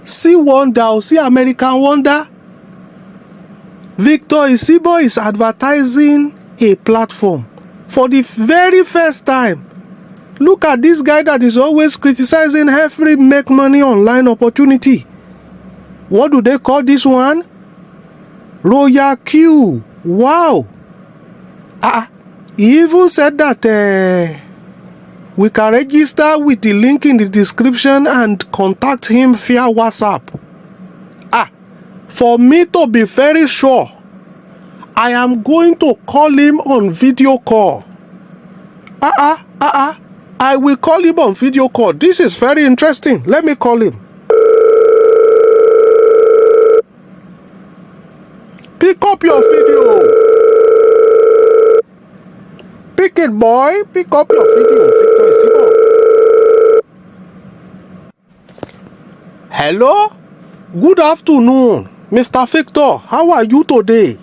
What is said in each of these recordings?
See wonder, see American wonder. Victor Isibor is advertising a platform for the very first time. Look at this guy that is always criticizing every make money online opportunity. What do they call this one? RoyalQ. Wow. He even said that we can register with the link in the description and contact him via WhatsApp. For me to be very sure, I am going to call him on video call. I will call him on video call. This is very interesting. Let me call him. Pick up your video. Pick it, boy. Pick up your video, Victor Isibor. Hello? Good afternoon, Mr. Victor. How are you today?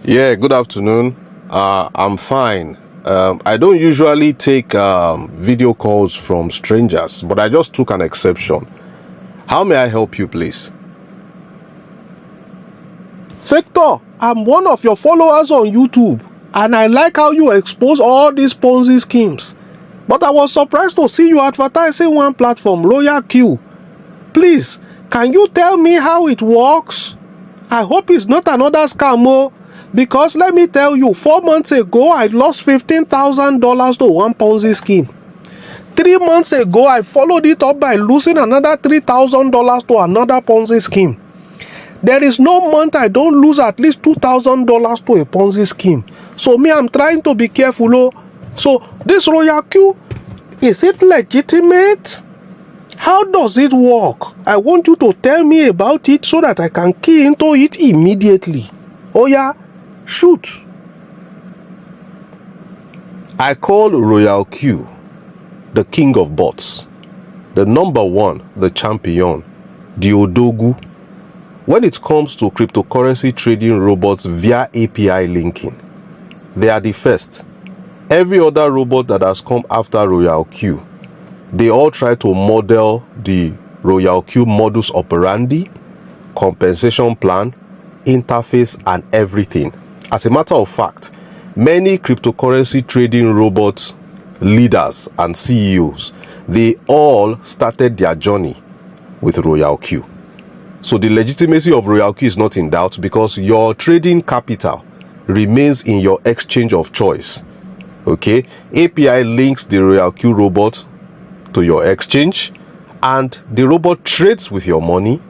Yeah, good afternoon. I'm fine. I don't usually take video calls from strangers, but I just took an exception. How may I help you, please? Victor, I'm one of your followers on YouTube, and I like how you expose all these Ponzi schemes. But I was surprised to see you advertising one platform, RoyalQ. Please, can you tell me how it works? I hope it's not another scam, because let me tell you, 4 months ago, I lost $15,000 to one Ponzi scheme. 3 months ago, I followed it up by losing another $3,000 to another Ponzi scheme. There is no month I don't lose at least $2,000 to a Ponzi scheme. So me, I'm trying to be careful. So this RoyalQ, is it legitimate? How does it work? I want you to tell me about it so that I can key into it immediately. Oh yeah, shoot. I call RoyalQ the king of bots, the number one, the champion, the Odogu. When it comes to cryptocurrency trading robots via API linking, they are the first. Every other robot that has come after RoyalQ, they all try to model the RoyalQ modus operandi, compensation plan, interface, and everything. As a matter of fact, many cryptocurrency trading robots, leaders, and CEOs, they all started their journey with RoyalQ. So the legitimacy of RoyalQ is not in doubt because your trading capital remains in your exchange of choice. Okay, API links the RoyalQ robot to your exchange, and the robot trades with your money,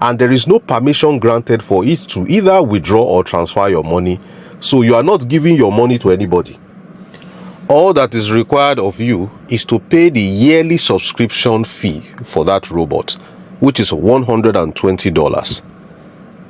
and there is no permission granted for it to either withdraw or transfer your money. So you are not giving your money to anybody. All that is required of you is to pay the yearly subscription fee for that robot, which is $120.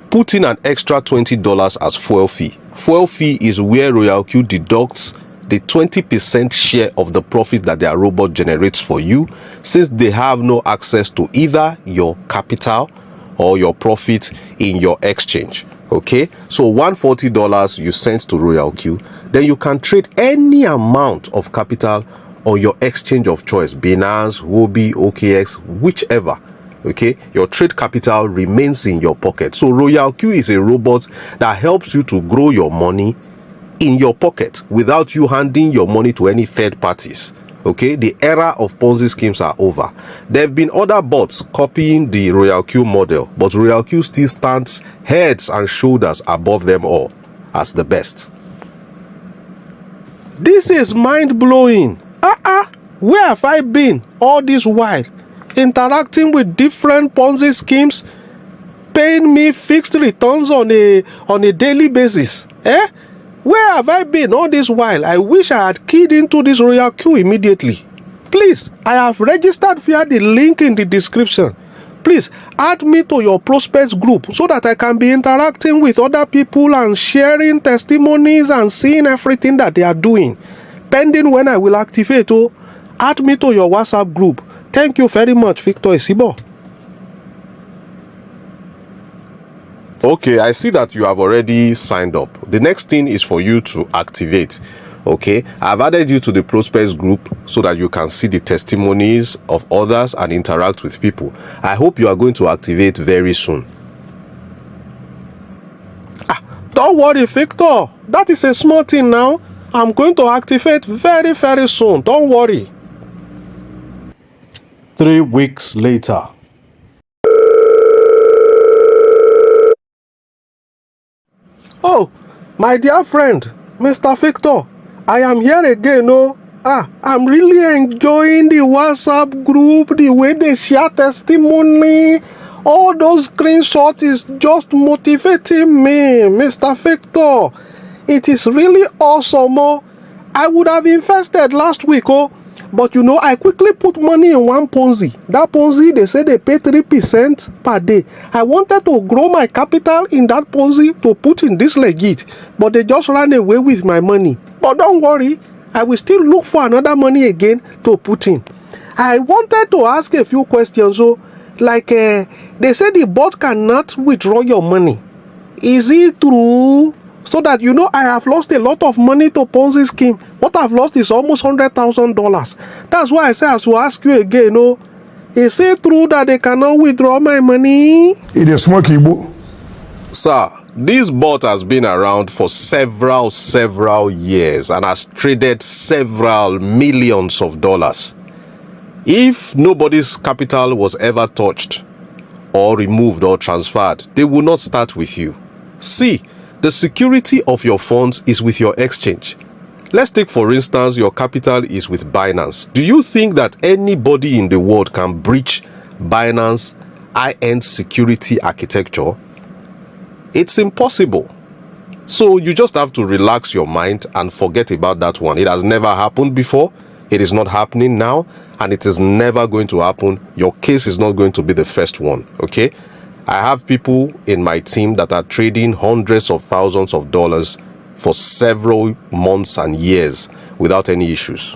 Put in an extra $20 as fuel fee. Fuel fee is where RoyalQ deducts the 20% share of the profit that their robot generates for you, since they have no access to either your capital or your profit in your exchange. Okay, so $140 you send to RoyalQ, then you can trade any amount of capital on your exchange of choice, Binance, Huobi, OKX, whichever. Okay, your trade capital remains in your pocket. So RoyalQ is a robot that helps you to grow your money in your pocket without you handing your money to any third parties. Okay, the era of Ponzi schemes are over. There have been other bots copying the RoyalQ model, but RoyalQ still stands heads and shoulders above them all as the best. This is mind-blowing. Where have I been all this while? Interacting with different Ponzi schemes, paying me fixed returns on a daily basis. Where have I been all this while? I wish I had keyed into this RoyalQ immediately. Please, I have registered via the link in the description. Please add me to your prospects group so that I can be interacting with other people and sharing testimonies and seeing everything that they are doing. Pending when I will activate, add me to your WhatsApp group. Thank you very much, Victor Isibor. Okay, I see that you have already signed up. The next thing is for you to activate. Okay, I've added you to the prospects group so that you can see the testimonies of others and interact with people. I hope you are going to activate very soon. Don't worry, Victor. That is a small thing now. I'm going to activate very, very soon. Don't worry. 3 weeks later. Oh, my dear friend, Mr. Victor, I am here again, oh. I'm really enjoying the WhatsApp group, the way they share testimony. All those screenshots is just motivating me, Mr. Victor. It is really awesome, oh. I would have invested last week, oh. But you know, I quickly put money in one Ponzi. That Ponzi, they say they pay 3% per day. I wanted to grow my capital in that Ponzi to put in this legit. But they just ran away with my money. But don't worry, I will still look for another money again to put in. I wanted to ask a few questions. So, like, they say the bot cannot withdraw your money. Is it true? So that, you know, I have lost a lot of money to Ponzi scheme. What I've lost is almost $100,000. That's why I say I should ask you again, oh, is it true that they cannot withdraw my money? It is smoky, boo. Sir, this bot has been around for several years and has traded several millions of dollars. If nobody's capital was ever touched or removed or transferred, they will not start with you. See, the security of your funds is with your exchange. Let's take, for instance, your capital is with Binance. Do you think that anybody in the world can breach Binance high-end security architecture? It's impossible. So you just have to relax your mind and forget about that one. It has never happened before. It is not happening now, and it is never going to happen. Your case is not going to be the first one, okay? I have people in my team that are trading hundreds of thousands of dollars for several months and years without any issues.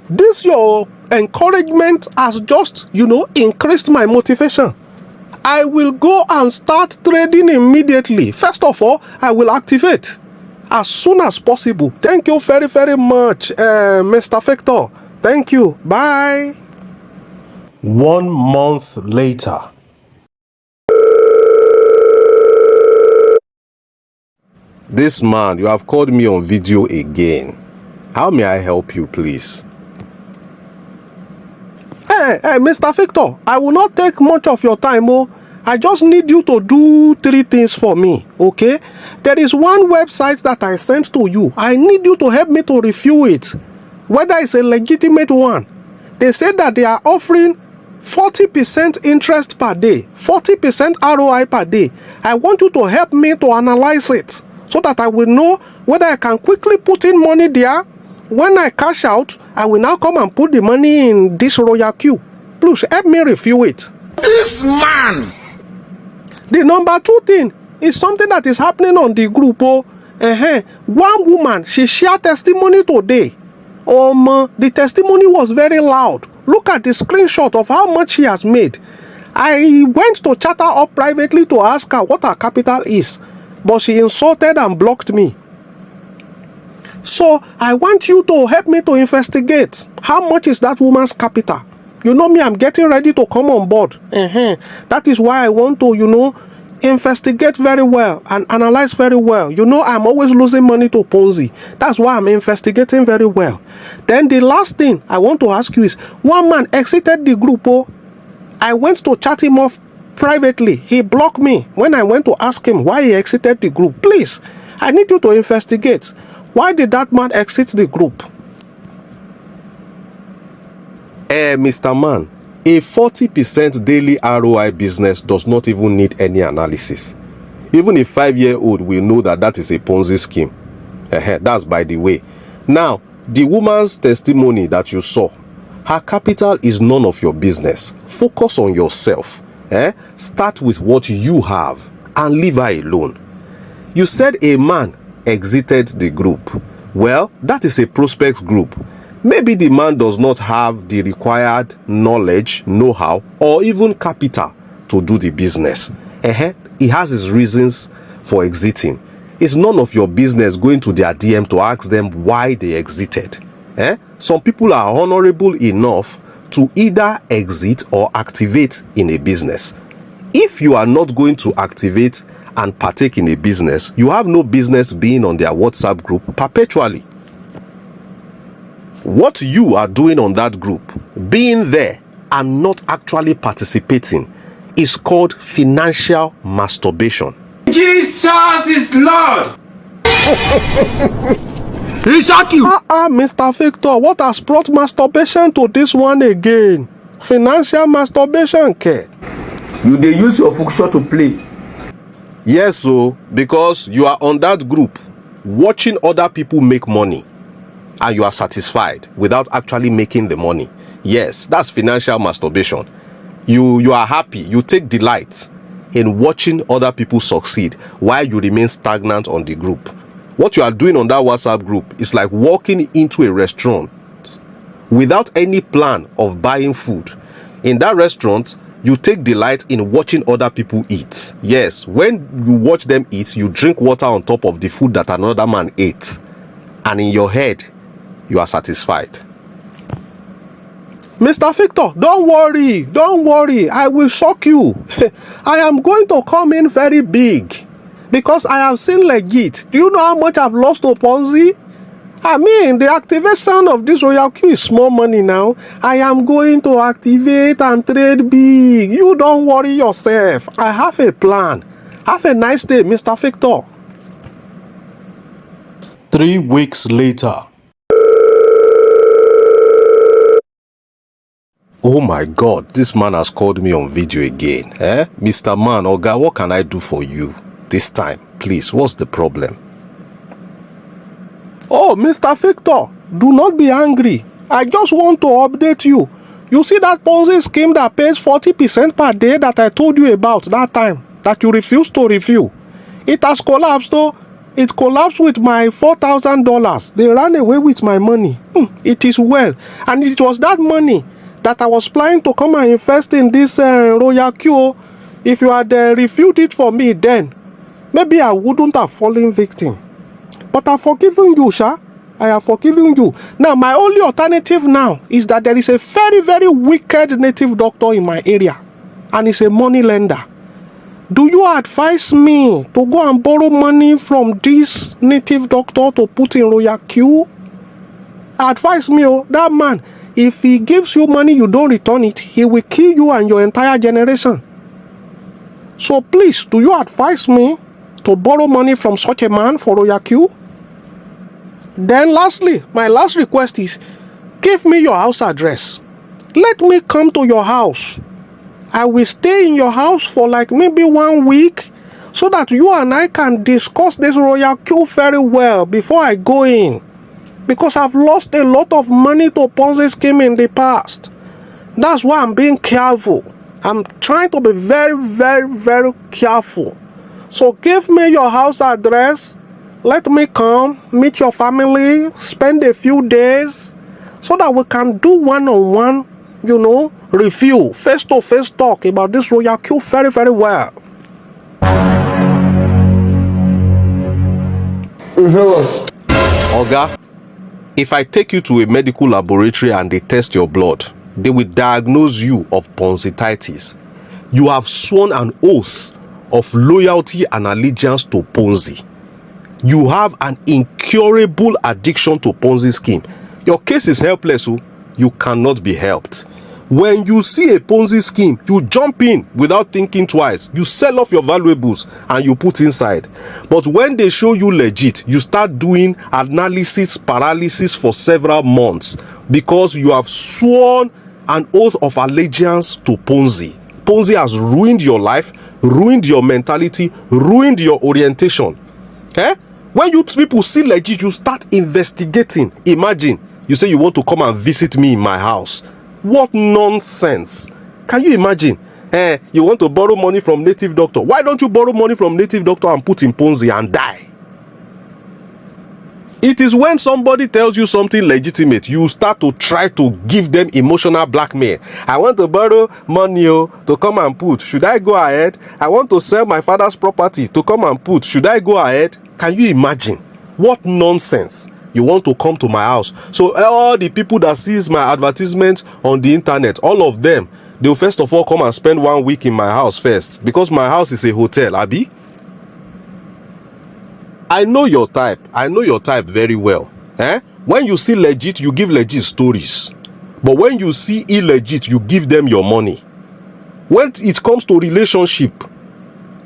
This your encouragement has just, you know, increased my motivation. I will go and start trading immediately. First of all, I will activate as soon as possible. Thank you very, very much, Mr. Victor. Thank you. Bye. 1 month later. This man, you have called me on video again. How may I help you, please? Hey, Mr. Victor, I will not take much of your time, oh. I just need you to do 3 things for me, okay? There is one website that I sent to you. I need you to help me to review it, whether it's a legitimate one. They said that they are offering 40% interest per day, 40% ROI per day. I want you to help me to analyze it so that I will know whether I can quickly put in money there. When I cash out, I will now come and put the money in this RoyalQ. Please help me review it. This man! The number 2 thing is something that is happening on the group. Oh, one woman, she shared testimony today. The testimony was very loud. Look at the screenshot of how much she has made. I went to chat her up privately to ask her what her capital is, but she insulted and blocked me. So I want you to help me to investigate how much is that woman's capital. You know me, I'm getting ready to come on board. That is why I want to, you know, investigate very well and analyze very well. You know, I'm always losing money to Ponzi. That's why I'm investigating very well. Then the last thing I want to ask you is, one man exited the group. Oh, I went to chat him off privately. He blocked me when I went to ask him why he exited the group. Please, I need you to investigate. Why did that man exit the group? Mr. Man, a 40% daily ROI business does not even need any analysis. Even a 5-year-old will know that that is a Ponzi scheme. That's by the way. Now, the woman's testimony that you saw, her capital is none of your business. Focus on yourself. Start with what you have and leave her alone. You said a man exited the group. Well, that is a prospect group. Maybe the man does not have the required knowledge, know-how, or even capital to do the business. He has his reasons for exiting. It's none of your business going to their DM to ask them why they exited. Some people are honorable enough to either exit or activate in a business. If you are not going to activate and partake in a business, you have no business being on their WhatsApp group perpetually. What you are doing on that group, being there and not actually participating, is called financial masturbation. Jesus is Lord. Mr. Victor, what has brought masturbation to this one again? Financial masturbation, care. You dey use your function to play. Yes, so because you are on that group watching other people make money and you are satisfied without actually making the money. Yes, that's financial masturbation. You are happy, you take delight in watching other people succeed while you remain stagnant on the group. What you are doing on that WhatsApp group is like walking into a restaurant without any plan of buying food. In that restaurant, you take delight in watching other people eat. Yes, when you watch them eat, you drink water on top of the food that another man ate. And in your head, you are satisfied. Mr. Victor, don't worry, I will shock you. I am going to come in very big because I have seen legit. Do you know how much I've lost to Ponzi? I mean, the activation of this RoyalQ is small money now. I am going to activate and trade big. You don't worry yourself. I have a plan. Have a nice day, Mr. Victor. 3 weeks later. Oh my God, this man has called me on video again. Mr. Man, Oga, what can I do for you this time? Please, what's the problem? Oh, Mr. Victor, do not be angry. I just want to update you. You see that Ponzi scheme that pays 40% per day that I told you about that time, that you refused to review? It has collapsed though. It collapsed with my $4,000. They ran away with my money. It is well. And it was that money that I was planning to come and invest in this RoyalQ. If you had refused it for me then, maybe I wouldn't have fallen victim. But I've forgiven you, Sha. I have forgiven you. Now, my only alternative now is that there is a very, very wicked native doctor in my area. And he's a money lender. Do you advise me to go and borrow money from this native doctor to put in RoyalQ? Advise me, that man, if he gives you money, you don't return it, he will kill you and your entire generation. So please, do you advise me to borrow money from such a man for RoyalQ? Then lastly, my last request is, give me your house address. Let me come to your house. I will stay in your house for like maybe 1 week so that you and I can discuss this RoyalQ very well before I go in. Because I've lost a lot of money to Ponzi scheme in the past. That's why I'm being careful. I'm trying to be very, very, very careful. So give me your house address. Let me come, meet your family, spend a few days so that we can do one-on-one, review, face-to-face talk about this RoyalQ very, very well. Oga, if I take you to a medical laboratory and they test your blood, they will diagnose you of Ponzi-titis. You have sworn an oath of loyalty and allegiance to Ponzi. You have an incurable addiction to Ponzi scheme. Your case is helpless, so you cannot be helped. When you see a Ponzi scheme, you jump in without thinking twice. You sell off your valuables and you put inside. But when they show you legit, you start doing analysis paralysis for several months because you have sworn an oath of allegiance to Ponzi. Ponzi has ruined your life, ruined your mentality, ruined your orientation. When you people see legit, you start investigating. Imagine, you say you want to come and visit me in my house. What nonsense. Can you imagine? You want to borrow money from native doctor. Why don't you borrow money from native doctor and put in Ponzi and die? It is when somebody tells you something legitimate, you start to try to give them emotional blackmail. I want to borrow money to come and put. Should I go ahead? I want to sell my father's property to come and put. Should I go ahead? Can you imagine? What nonsense. You want to come to my house. So all the people that sees my advertisement on the internet, all of them, they'll first of all come and spend 1 week in my house first. Because my house is a hotel, Abi. I know your type. I know your type very well. When you see legit, you give legit stories. But when you see illegit, you give them your money. When it comes to relationship,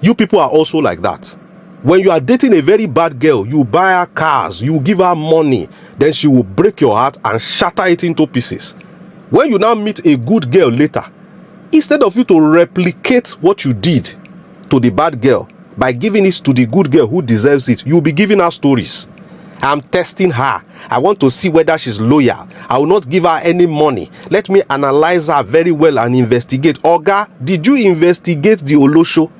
you people are also like that. When you are dating a very bad girl, you buy her cars, you give her money, then she will break your heart and shatter it into pieces. When you now meet a good girl later, instead of you to replicate what you did to the bad girl by giving it to the good girl who deserves it, you'll be giving her stories. I'm testing her. I want to see whether she's loyal. I will not give her any money. Let me analyze her very well and investigate. Oga, did you investigate the Olosho?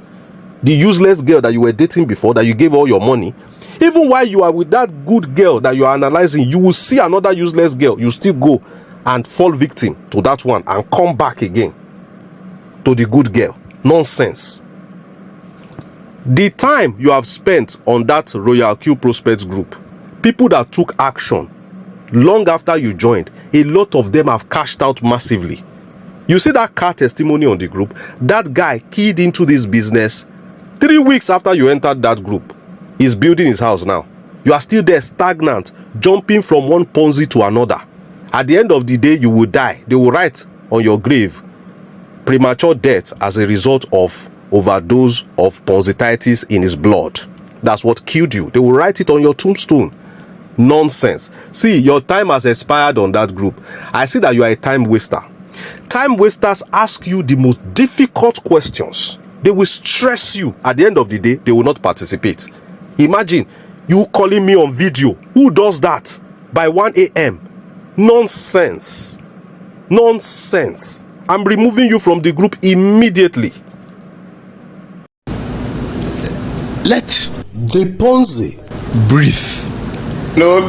The useless girl that you were dating before, that you gave all your money? Even while you are with that good girl that you are analyzing, you will see another useless girl. You still go and fall victim to that one and come back again to the good girl. Nonsense. The time you have spent on that RoyalQ prospects group, people that took action long after you joined, a lot of them have cashed out massively. You see that car testimony on the group? That guy keyed into this business 3 weeks after you entered that group. He's building his house now. You are still there stagnant, jumping from one Ponzi to another. At the end of the day, you will die. They will write on your grave, premature death as a result of overdose of Ponzititis in his blood. That's what killed you. They will write it on your tombstone. Nonsense. See, your time has expired on that group. I see that you are a time waster. Time wasters ask you the most difficult questions. They will stress you. At the end of the day, they will not participate. Imagine you calling me on video. Who does that? By 1 a.m. Nonsense. Nonsense. I'm removing you from the group immediately. Let the Ponzi breathe. No.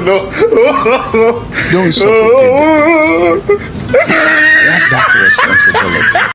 Don't suffocate. That's that responsibility.